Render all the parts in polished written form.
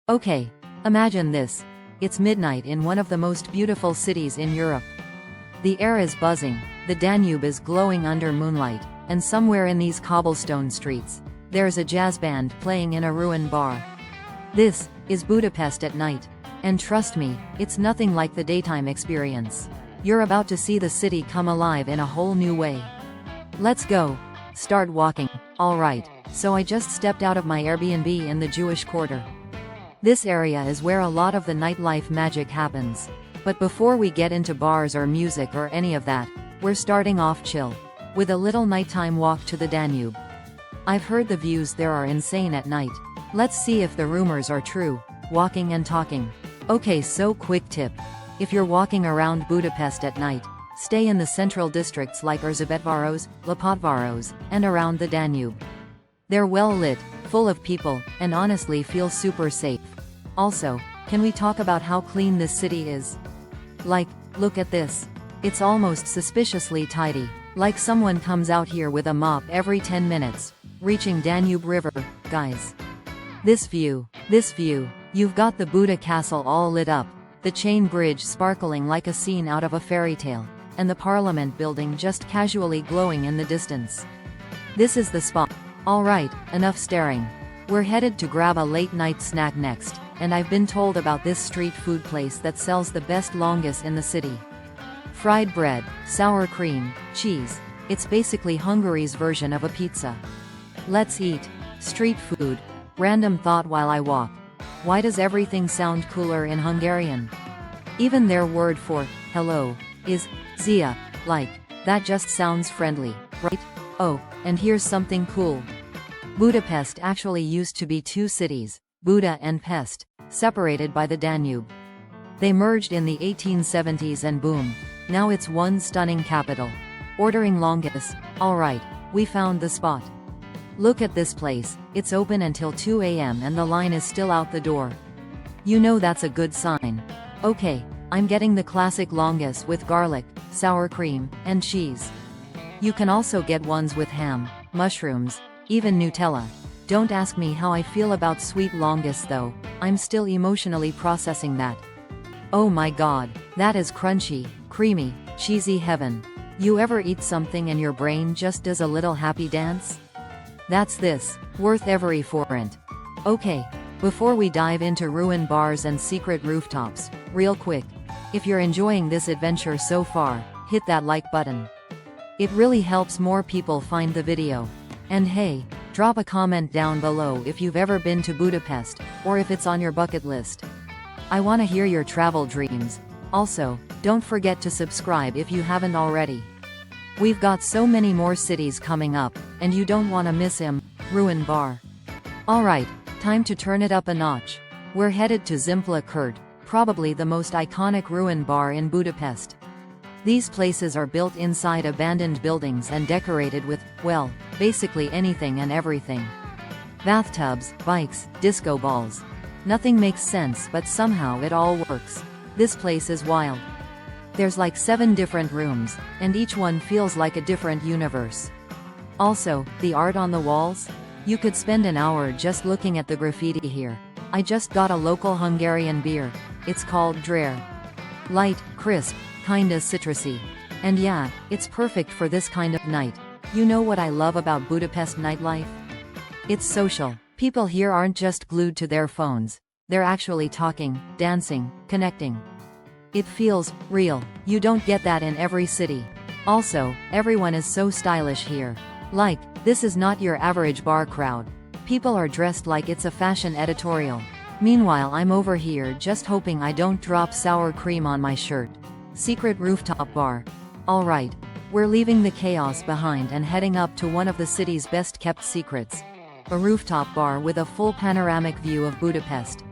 Okay, imagine this. It's midnight in one of the most beautiful cities in Europe. The air is buzzing, the Danube is glowing under moonlight, and somewhere in these cobblestone streets, there's a jazz band playing in a ruined bar. This is Budapest at night. And trust me, it's nothing like the daytime experience. You're about to see the city come alive in a whole new way. Let's go. Start walking. Alright, so I just stepped out of my Airbnb in the Jewish quarter. This area is where a lot of the nightlife magic happens. But before we get into bars or music or any of that, we're starting off chill, with a little nighttime walk to the Danube. I've heard the views there are insane at night. Let's see if the rumors are true. Walking and talking. Okay, so quick tip. If you're walking around Budapest at night, stay in the central districts like Erzsébetváros, Lipótváros, and around the Danube. They're well lit, full of people, and honestly feel super safe. Also, can we talk about how clean this city is? Like, look at this. It's almost suspiciously tidy, like someone comes out here with a mop every 10 minutes. Reaching Danube River, guys. This view, you've got the Buda Castle all lit up, the chain bridge sparkling like a scene out of a fairy tale, and the Parliament building just casually glowing in the distance. This is the spot. Alright, enough staring. We're headed to grab a late-night snack next, and I've been told about this street food place that sells the best longus in the city. Fried bread, sour cream, cheese. It's basically Hungary's version of a pizza. Let's eat. Street food. Random thought while I walk. Why does everything sound cooler in Hungarian? Even their word for hello is zia, like, that just sounds friendly, right? Oh, and here's something cool. Budapest actually used to be two cities, Buda and Pest, separated by the Danube. They merged in the 1870s and boom, now it's one stunning capital. Ordering longus. Alright, we found the spot. Look at this place, it's open until 2 a.m. and the line is still out the door. You know that's a good sign. Okay, I'm getting the classic longus with garlic, sour cream, and cheese. You can also get ones with ham, mushrooms, even Nutella. Don't ask me how I feel about sweet longus though, I'm still emotionally processing that. Oh my god, that is crunchy, creamy, cheesy heaven. You ever eat something and your brain just does a little happy dance? That's this, worth every forint. Okay, before we dive into ruined bars and secret rooftops, real quick, if you're enjoying this adventure so far, hit that like button. It really helps more people find the video. And hey, drop a comment down below if you've ever been to Budapest, or if it's on your bucket list. I want to hear your travel dreams. Also, don't forget to subscribe if you haven't already. We've got so many more cities coming up, and you don't want to miss him. Ruin bar. Alright, time to turn it up a notch. We're headed to Szimpla Kert, probably the most iconic ruin bar in Budapest. These places are built inside abandoned buildings and decorated with, well, basically anything and everything. Bathtubs, bikes, disco balls. Nothing makes sense, but somehow it all works. This place is wild. There's like 7 different rooms, and each one feels like a different universe. Also, the art on the walls? You could spend an hour just looking at the graffiti here. I just got a local Hungarian beer. It's called Drer. Light, crisp, kinda citrusy. And yeah, it's perfect for this kind of night. You know what I love about Budapest nightlife? It's social. People here aren't just glued to their phones. They're actually talking, dancing, connecting. It feels real. You don't get that in every city. Also, everyone is so stylish here. Like, this is not your average bar crowd. People are dressed like it's a fashion editorial. Meanwhile, I'm over here just hoping I don't drop sour cream on my shirt. Secret rooftop bar. Alright, we're leaving the chaos behind and heading up to one of the city's best kept secrets. A rooftop bar with a full panoramic view of Budapest.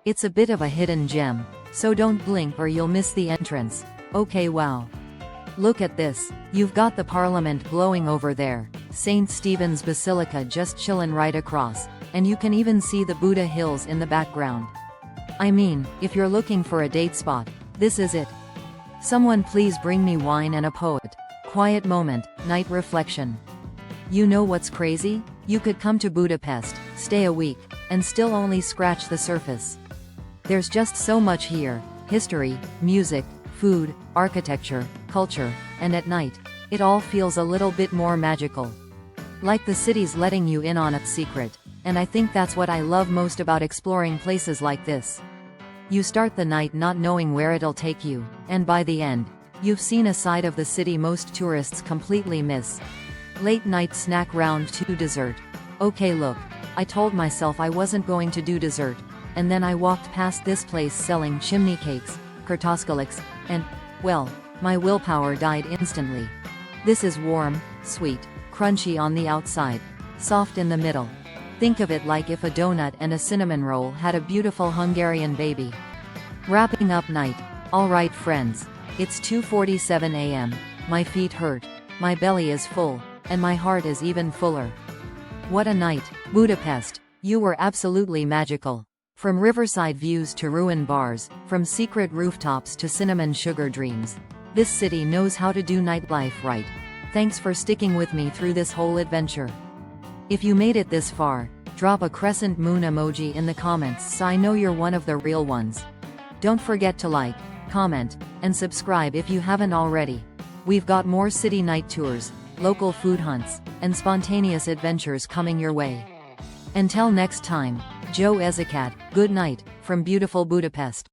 It's a bit of a hidden gem, so don't blink or you'll miss the entrance. Okay, wow. Look at this, you've got the Parliament glowing over there, St. Stephen's Basilica just chillin' right across, and you can even see the Buda Hills in the background. I mean, if you're looking for a date spot, this is it. Someone please bring me wine and a poet. Quiet moment, night reflection. You know what's crazy? You could come to Budapest, stay a week, and still only scratch the surface. There's just so much here: history, music, food, architecture, culture, and at night, it all feels a little bit more magical. Like the city's letting you in on its secret, and I think that's what I love most about exploring places like this. You start the night not knowing where it'll take you, and by the end, you've seen a side of the city most tourists completely miss. Late night snack round 2 dessert. Okay, look, I told myself I wasn't going to do dessert, and then I walked past this place selling chimney cakes, kartoskaliks, and, well, my willpower died instantly. This is warm, sweet, crunchy on the outside, soft in the middle. Think of it like if a donut and a cinnamon roll had a beautiful Hungarian baby. Wrapping up night. Alright friends, it's 2:47 a.m. My feet hurt, my belly is full, and my heart is even fuller. What a night, Budapest! You were absolutely magical. From riverside views to ruin bars, from secret rooftops to cinnamon sugar dreams. This city knows how to do nightlife right. Thanks for sticking with me through this whole adventure. If you made it this far, drop a crescent moon emoji in the comments so I know you're one of the real ones. Don't forget to like, comment, and subscribe if you haven't already. We've got more city night tours, local food hunts, and spontaneous adventures coming your way. Until next time, Joe Ezekat, good night, from beautiful Budapest.